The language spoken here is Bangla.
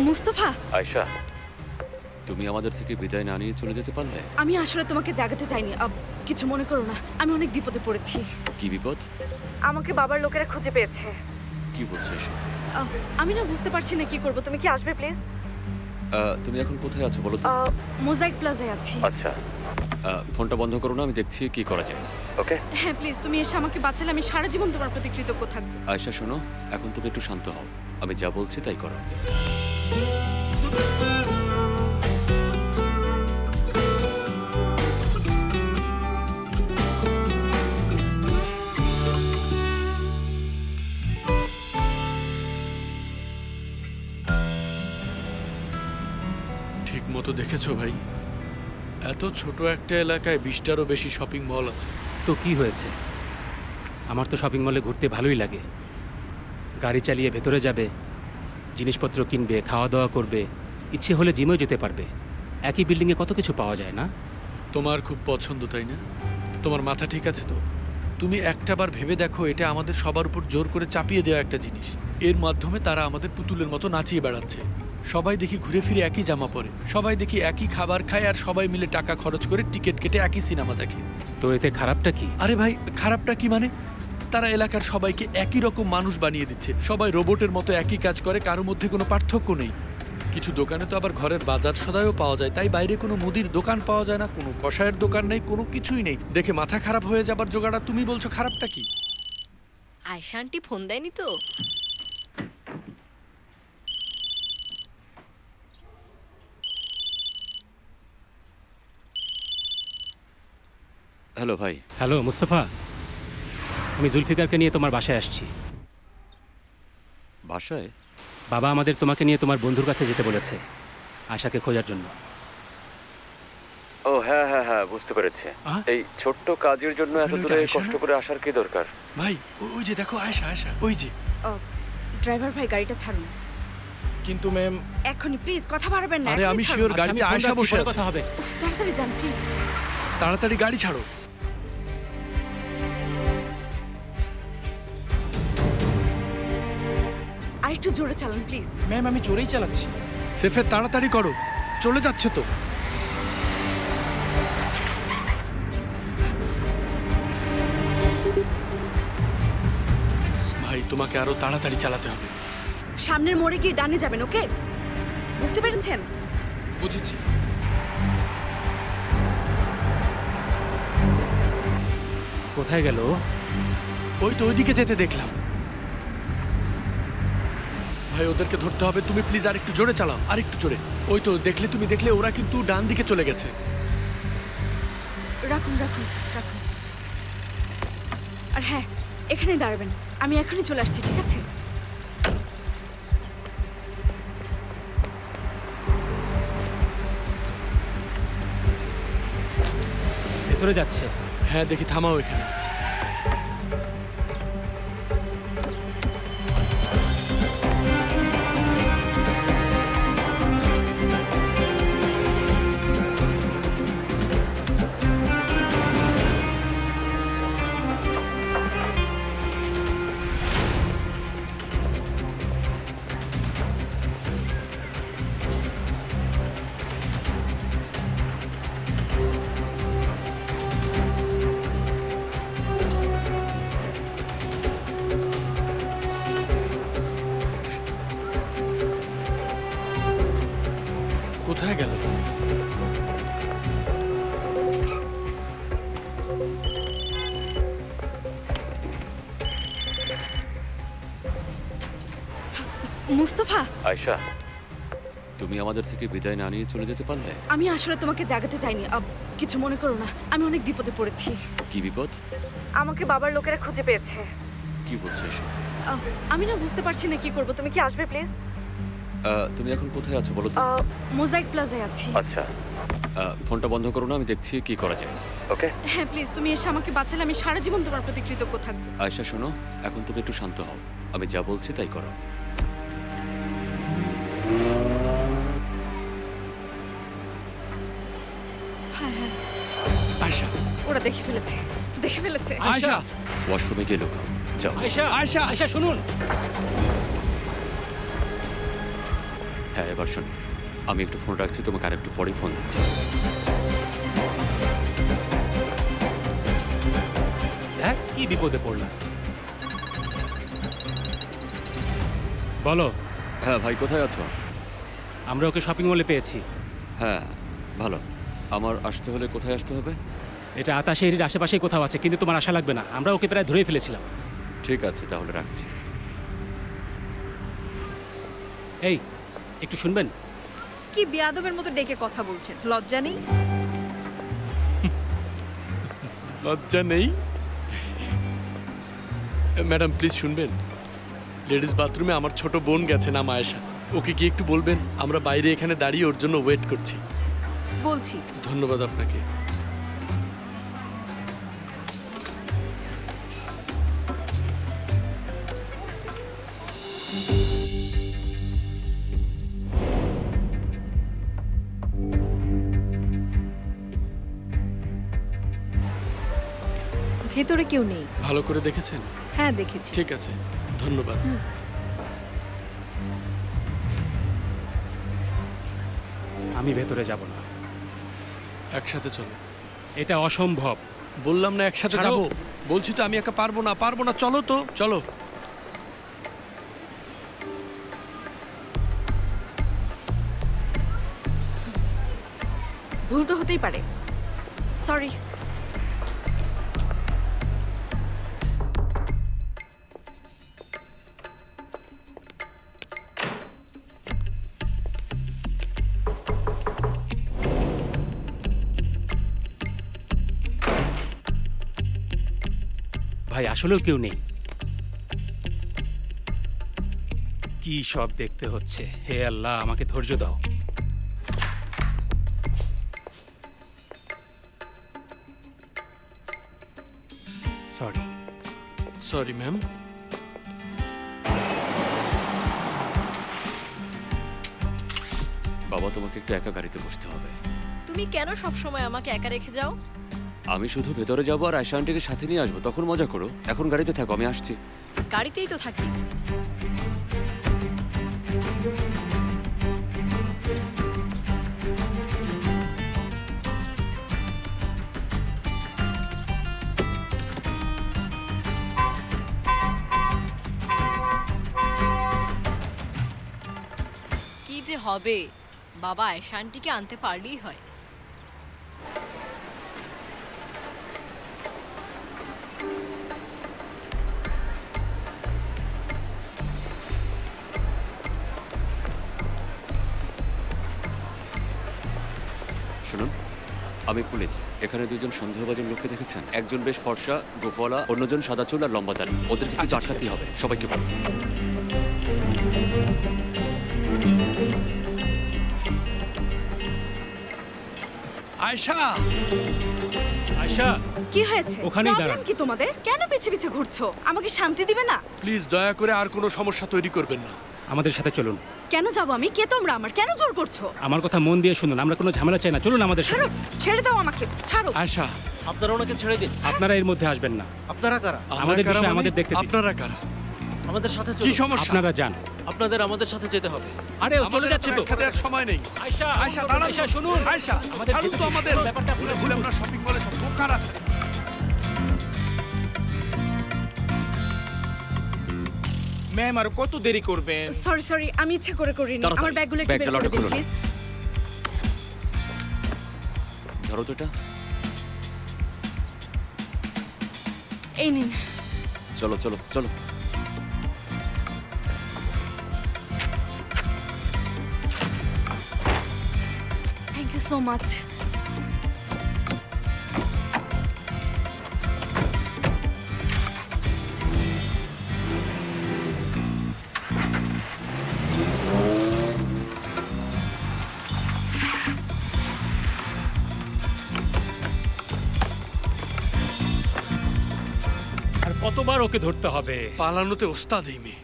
মুস্তাফা, আয়শা, তুমি আমাদের থেকে বিদায় না নিয়ে চলে যেতে পারলে? আমি আসলে তোমাকে জাগাতে চাইনি। কিছু মনে করো না, আমি অনেক বিপদে পড়েছি। কি বিপদ? আমাকে বাবার লোকেরা খুঁজে পেয়েছে। কি বলছো এসব? আমি না বুঝতে পারছি না কি করব। তুমি কি আসবে প্লিজ? তুমি এখন কোথায় আছো বলো তো? মোজাইক প্লাজায় আছি। আচ্ছা, ফোনটা বন্ধ করো না, আমি দেখছি কি করা যায়। ওকে? হ্যাঁ প্লিজ, তুমি এসে আমাকে বাঁচালে আমি সারা জীবন তোমার প্রতি কৃতজ্ঞ থাকবো। আয়শা শোনো, এখন তুমি একটু শান্ত হও, আমি যা বলছি তাই করো। ঠিক মতো দেখেছো ভাই, এত ছোট একটা এলাকায় 20টারও বেশি শপিং মল আছে। তো কি হয়েছে? আমার তো শপিং মলে ঘুরতে ভালোই লাগে। গাড়ি চালিয়ে ভেতরে যাবে, জিনিসপত্র কিনবে, খাওয়া দাওয়া করবে, ইচ্ছে হলে জিমেও যেতে পারবে। একই বিল্ডিংয়ে কত কিছু পাওয়া যায় না? তোমার খুব পছন্দ তাই না? তোমার মাথা ঠিক আছে তো? তুমি একটাবার ভেবে দেখো, এটা আমাদের সবার উপর জোর করে চাপিয়ে দেওয়া একটা জিনিস। এর মাধ্যমে তারা আমাদের পুতুলের মতো নাচিয়ে বেড়াচ্ছে। সবাই দেখি ঘুরে ফিরে একই জামা পরে, সবাই দেখি একই খাবার খায়, আর সবাই মিলে টাকা খরচ করে টিকিট কেটে একই সিনেমা দেখে। তো এতে খারাপটা কি? আরে ভাই, খারাপটা কি মানে? তারা এলাকার সবাইকে একই রকম মানুষ বানিয়ে দিচ্ছে। সবাই রোবটের মতো একই কাজ করে, কারোর মধ্যে কোনো পার্থক্য নেই। কিছু দোকানে তো আবার ঘরের বাজার সদাইও পাওয়া যায়, তাই বাইরে কোনো মুদির দোকান পাওয়া যায় না, কোনো কষায়ের দোকান নেই, কোনো কিছুই নেই। দেখে মাথা খারাপ হয়ে যাবার জোগাড়া। তুমি বলছো খারাপটা কি? আয়শা আন্টি ফোন দেয়নি তো? হ্যালো ভাই। হ্যালো মুস্তাফা, আমি জুলফিকারকে নিয়ে তোমার বাসায় আসছি। বাসায়? বাবা আমাদের তোমাকে নিয়ে তোমার বন্ধুর কাছে যেতে বলেছে, আশাকে খোঁজার জন্য। ও হ্যাঁ হ্যাঁ হ্ঁ, বুঝতে পেরেছি। এই ছোট্ট কাজের জন্য এত দূরে কষ্ট করে আসার কি দরকার? ভাই ওই যে দেখো আয়শা, আয়শা ওই যে। ড্রাইভার ভাই, গাড়িটা ছাড়ুন। কিন্তু ম্যাম এখনই প্লিজ, কথা বাড়াবেন না। আরে আমি শিওর গাড়িতে আয়শা বসে আছে। কথা হবে। তাড়াতাড়ি যান প্লিজ। তাড়াতাড়ি গাড়ি ছাড়ো। আর একটু জোরে চালান প্লিজ। ম্যাম আমি জোরেই চালাচ্ছি। সেফে তাড়াতাড়ি করো, চলে যাচ্ছে তো। ভাই তোমাকে আরো তাড়াতাড়ি চালাতে হবে। সামনের মোড়ে গিয়ে ডানে যাবেন, ওকে? বুঝতে পেরেছেন? বুঝেছি। কোথায় গেল? ওই তো ওইদিকে যেতে দেখলাম। ভাই ওদেরকে ধরতে হবে, তুমি প্লিজ আর একটু জোরে চালাও, আর একটু জোরে। ওই তো দেখলে, তুমি দেখলে ওরা কিন্তু ডান দিকে চলে গেছে। রাখুন রাখুন রাখুন। আর হ্যাঁ, এখানে দাঁড়াবেন, আমি এখনই চলে আসছি, ঠিক আছে? ভেতরে যাচ্ছে। হ্যাঁ দেখি, থামাও এখানে। কোথায় গেল? মুস্তাফা, আয়শা, তুমি আমাদের থেকে বিদায় না নিয়ে চলে যেতে পারলে? আমি আসলে তোমাকে জাগাতে চাইনি। কিছু মনে করো না, আমি অনেক বিপদে পড়েছি। কি বিপদ? আমাকে বাবার লোকেরা খুঁজে পেয়েছে। কি বলছো এসব? আমি না বুঝতে পারছি না কি করব। তুমি কি আসবে প্লিজ? তুমি এখন কোথায় আছো বলো তো? মোজাইক প্লাজায় আছি। আচ্ছা, ফোনটা বন্ধ করো না, আমি দেখছি কি করা যায়। ওকে? হ্যাঁ প্লিজ, তুমি এসে আমাকে বাঁচালে আমি সারা জীবন তোমার প্রতি কৃতজ্ঞ থাকবো। আয়শা শোনো, এখন তুমি একটু শান্ত হও, আমি যা বলছি তাই করো। হ্যাঁ হ্যাঁ, আয়শা, ওরা দেখে ফেলেছে, দেখে ফেলেছে। আয়শা ওয়াশরুমে গিয়ে লুকাও, যাও। আয়শা, আয়শা, আয়শা শুনুন। হ্যাঁ, এবার শোন, আমি একটু ফোন রাখছি, তোমাকে আর একটু পরেই ফোন দিচ্ছি। দেখ কি বিপদে পড়লাম। বলো। হ্যাঁ ভাই, কোথায় আছো? আমরা ওকে শপিং মলে পেয়েছি। হ্যাঁ, ভালো। আমার আসতে হলে কোথায় আসতে হবে? এটা আতাশের আশেপাশেই কোথাও আছে, কিন্তু তোমার আশা লাগবে না, আমরা ওকে প্রায় ধরেই ফেলেছিলাম। ঠিক আছে, তাহলে রাখছি। এই একটু শুনবেন? কি বেয়াদবের মতো ডেকে কথা বলছেন, লজ্জা নেই? লজ্জা নেই? ম্যাডাম প্লিজ শুনবেন, লেডিস বাথরুমে আমার ছোট বোন গেছে, নাম আয়েশা। ওকে কি একটু বলবেন? আমরা বাইরে এখানে দাঁড়িয়ে ওর জন্য ওয়েট করছি। বলছি। ধন্যবাদ আপনাকে। ভেতরে কেউ নেই। ভালো করে দেখেছেন? হ্যাঁ দেখেছি। ঠিক আছে, ধন্যবাদ। আমি ভেতরে যাব না। একসাথে চলো। এটা অসম্ভব। বললাম না একসাথে ছাড়ো। যাবো। বলছি তো আমি একা পারবো না, পারবো না। চলো তো, চলো। ভুল তো হতেই পারে, সরি। ভাই আসলেও কেউ নেই। কি সব দেখতে হচ্ছে, হে আল্লাহ আমাকে ধৈর্য দাও। সরি। Sorry ma'am. বাবা, তোমাকে একটু একা গাড়িতে বসতে হবে। তুমি কেন সব সময় আমাকে একা রেখে যাও? আমি শুধু ভেতরে যাবো আর আয়শা আন্টিকে সাথে নিয়ে আসবো, তখন মজা করো। এখন গাড়িতে থাকো, আমি আসছি। গাড়িতেই তো থাকি। কি যে হবে, বাবা আয়েশা আন্টিকে আনতে পারলেই হয়। শুনুন, আমি পুলিশ। এখানে দুজন সন্দেহভাজন লোককে দেখেছেন? একজন বেশ ফর্সা, গোফওয়ালা, অন্যজন সাদা চুল আর লম্বা দাড়ি। ওদেরকে কিছু আটকাতেই হবে। সবাইকে বলো। আয়েশা! আয়শা, কি হয়েছে? ওখানেই প্রবলেম দাঁড়ান। কি তোমাদের? কেন পিছে পিছে ঘুরছো? আমাকে শান্তি দিবে না? প্লিজ দয়া করে আর কোনো সমস্যা তৈরি করবেন না। আমাদের সাথে চলুন। কেন যাবো আমি? কে তোমরা? আমার কেন জোর করছো? আমার কথা মন দিয়ে শুনুন, আমরা কোনো ঝামেলা চাই না, চলুন আমাদের সাথে। ছাড়ো, ছেড়ে দাও আমাকে, ছাড়ো। আয়েশা, আপনারা ওনাকে ছেড়ে দিন। আপনারা এর মধ্যে আসবেন না। আপনারা কারা? আমাদের কারা বিষয় মানে? আমাদের দেখতে দিন। আপনারা কারা? আমাদের সাথে কি চলুন। সমস্যা? আপনারা যান। আপনাদের আমাদের সাথে যেতে হবে। আরে ও চলে আমাদের যাচ্ছে তো। একসাথে আর সময় নেই। আয়শা, আয়েশা দাঁড়ান। আয়শা শুনুন। আয়েশা, আমাদের ছাড়ুন তো আমাদের। ব্যাপারটা ভুলে ভুলে আমরা শপিং মলে সব বোকার আছে। ম্যাম আর কত দেরি করবেন? সরি সরি, আমি ইচ্ছে করে করিনি। তাড়াতাড়ি, আমার ব্যাগগুলো একটু ব্যাগটা বের করে লটে দিন খুলুন। প্লিজ। ধরো তো এটা। এই নিন। চলো চলো চলো। Thank you so much. আর কতবার ওকে ধরতে হবে? পালানোতে ওস্তাদ এই মেয়ে।